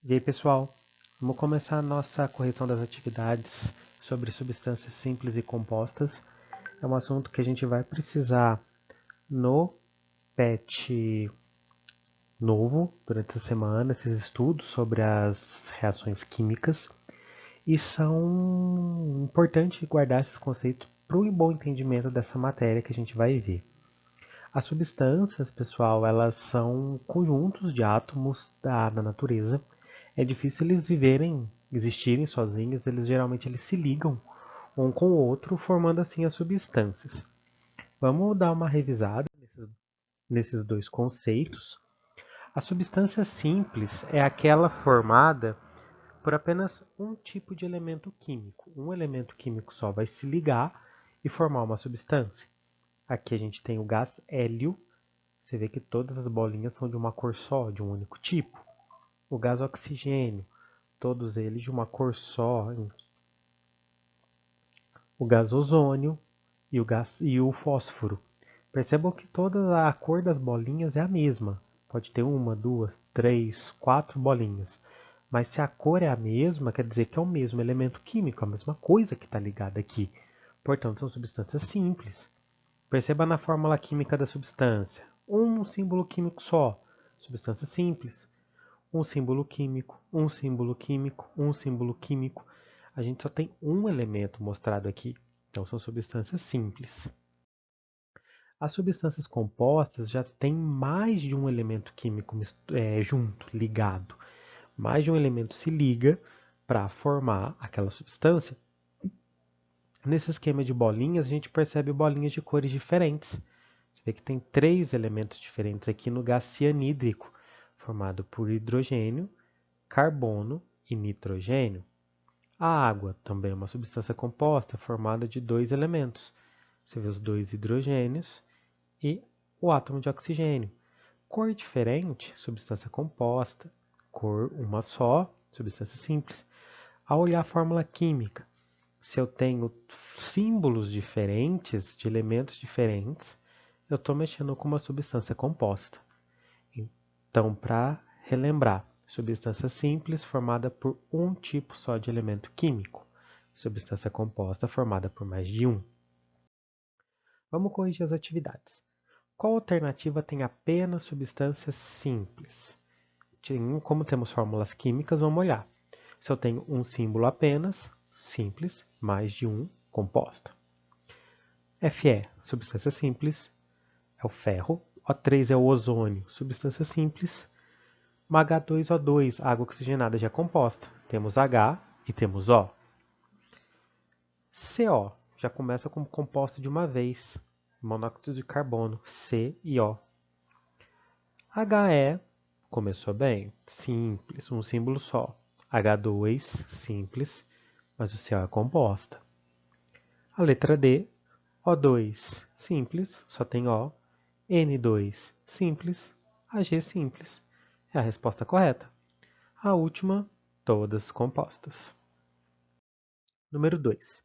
E aí, pessoal, vamos começar a nossa correção das atividades sobre substâncias simples e compostas. É um assunto que a gente vai precisar no PET novo durante essa semana, esses estudos sobre as reações químicas. E são importantes guardar esses conceitos para o bom entendimento dessa matéria que a gente vai ver. As substâncias, pessoal, elas são conjuntos de átomos da natureza. É difícil eles existirem sozinhos, eles se ligam um com o outro, formando assim as substâncias. Vamos dar uma revisada nesses dois conceitos. A substância simples é aquela formada por apenas um tipo de elemento químico. Um elemento químico só vai se ligar e formar uma substância. Aqui a gente tem o gás hélio. Você vê que todas as bolinhas são de uma cor só, de um único tipo. O gás oxigênio, todos eles de uma cor só. O gás ozônio e o fósforo. Percebam que toda a cor das bolinhas é a mesma. Pode ter uma, duas, três, quatro bolinhas. Mas se a cor é a mesma, quer dizer que é o mesmo elemento químico, a mesma coisa que está ligada aqui. Portanto, são substâncias simples. Perceba na fórmula química da substância. Um símbolo químico só. Substância simples. Um símbolo químico, um símbolo químico, um símbolo químico. A gente só tem um elemento mostrado aqui. Então, são substâncias simples. As substâncias compostas já têm mais de um elemento químico junto, ligado. Mais de um elemento se liga para formar aquela substância. Nesse esquema de bolinhas, a gente percebe bolinhas de cores diferentes. Você vê que tem três elementos diferentes aqui no gás cianídrico, formado por hidrogênio, carbono e nitrogênio. A água também é uma substância composta formada de dois elementos. Você vê os dois hidrogênios e o átomo de oxigênio. Cor diferente, substância composta. Cor uma só, substância simples. Ao olhar a fórmula química, se eu tenho símbolos diferentes, de elementos diferentes, eu estou mexendo com uma substância composta. Então, para relembrar, substância simples formada por um tipo só de elemento químico. Substância composta formada por mais de um. Vamos corrigir as atividades. Qual alternativa tem apenas substâncias simples? Como temos fórmulas químicas, vamos olhar. Se eu tenho um símbolo apenas, simples, mais de um, composta. Fe, substância simples, é o ferro. O3 é o ozônio, substância simples. H2O2, água oxigenada já é composta. Temos H e temos O. CO, já começa como composto de uma vez. Monóxido de carbono, C e O. HE, começou bem, simples, um símbolo só. H2, simples, mas o CO é composta. A letra D, O2, simples, só tem O. N2, simples, AG simples. É a resposta correta. A última, todas compostas. Número 2.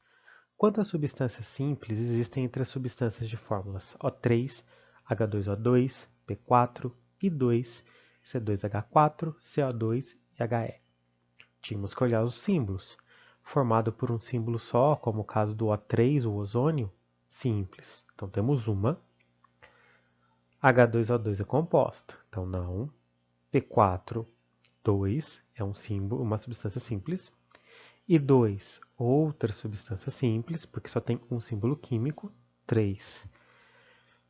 Quantas substâncias simples existem entre as substâncias de fórmulas O3, H2O2, P4, I2, C2H4, CO2 e HE? Tínhamos que olhar os símbolos. Formado por um símbolo só, como o caso do O3, o ozônio, simples. Então temos uma. H2O2 é composta, então não. P4, 2 é um símbolo, uma substância simples. E 2, outra substância simples, porque só tem um símbolo químico, 3.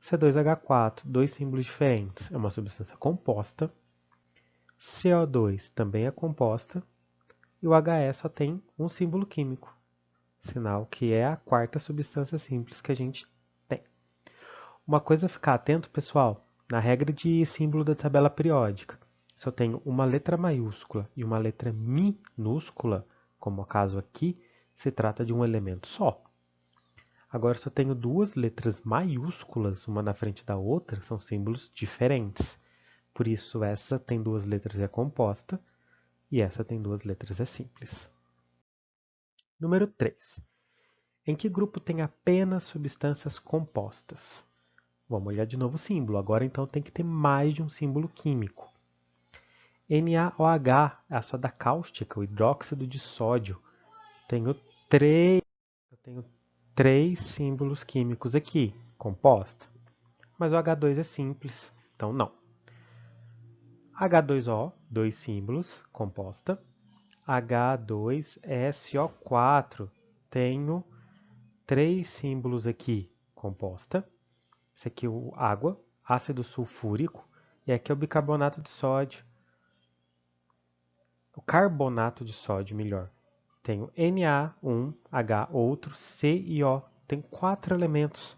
C2H4, dois símbolos diferentes, é uma substância composta. CO2 também é composta. E o HE só tem um símbolo químico, sinal que é a quarta substância simples que a gente tem. Uma coisa a ficar atento, pessoal, na regra de símbolo da tabela periódica. Se eu tenho uma letra maiúscula e uma letra minúscula, como é o caso aqui, se trata de um elemento só. Agora, se eu tenho duas letras maiúsculas, uma na frente da outra, são símbolos diferentes. Por isso, essa tem duas letras e é composta, e essa tem duas letras e é simples. Número 3. Em que grupo tem apenas substâncias compostas? Vamos olhar de novo o símbolo. Agora, então, tem que ter mais de um símbolo químico. NaOH é a soda cáustica, o hidróxido de sódio. Eu tenho três símbolos químicos aqui, composta. Mas o H2 é simples, então não. H2O, dois símbolos, composta. H2SO4, tenho três símbolos aqui, composta. Esse aqui é água, ácido sulfúrico, e aqui é o bicarbonato de sódio. O carbonato de sódio, melhor. Tenho Na1H, outro, C e O. Tem 4 elementos.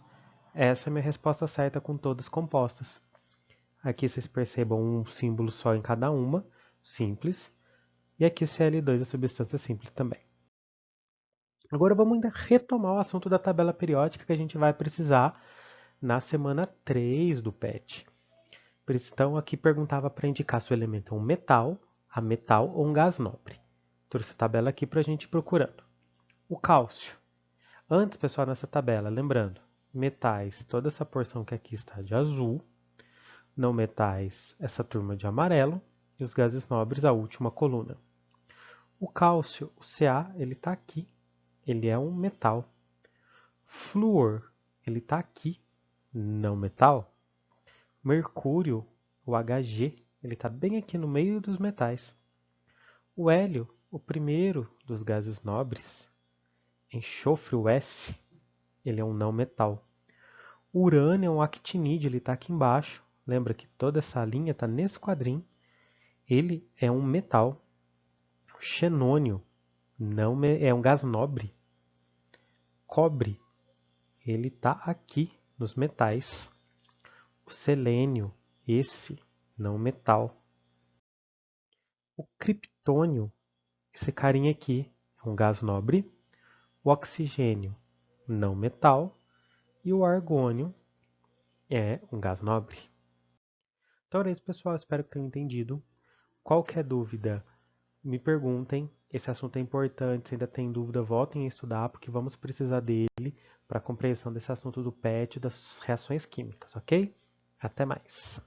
Essa é a minha resposta certa com todas compostas. Aqui vocês percebam um símbolo só em cada uma, simples. E aqui Cl2 é substância simples também. Agora vamos ainda retomar o assunto da tabela periódica que a gente vai precisar na semana 3 do PET. Então aqui perguntava para indicar se o elemento é um metal, ametal ou um gás nobre. Trouxe a tabela aqui para a gente ir procurando. O cálcio. Antes, pessoal, nessa tabela, lembrando, metais, toda essa porção que aqui está de azul, não metais, essa turma de amarelo, e os gases nobres, a última coluna. O cálcio, o Ca, ele está aqui, ele é um metal. Flúor, ele está aqui, não metal. Mercúrio, o Hg, ele está bem aqui no meio dos metais. O hélio, o primeiro dos gases nobres. Enxofre, o S, ele é um não metal. O urânio é um actinídeo, ele está aqui embaixo. Lembra que toda essa linha está nesse quadrinho. Ele é um metal. O xenônio não é um gás nobre. Cobre, ele está aqui nos metais. O selênio, esse não metal. O criptônio, esse carinha aqui, é um gás nobre. O oxigênio, não metal. E o argônio é um gás nobre. Então era isso, pessoal. Espero que tenham entendido. Qualquer dúvida, me perguntem. Esse assunto é importante. Se ainda tem dúvida, voltem a estudar, porque vamos precisar dele para a compreensão desse assunto do PET e das reações químicas, ok? Até mais!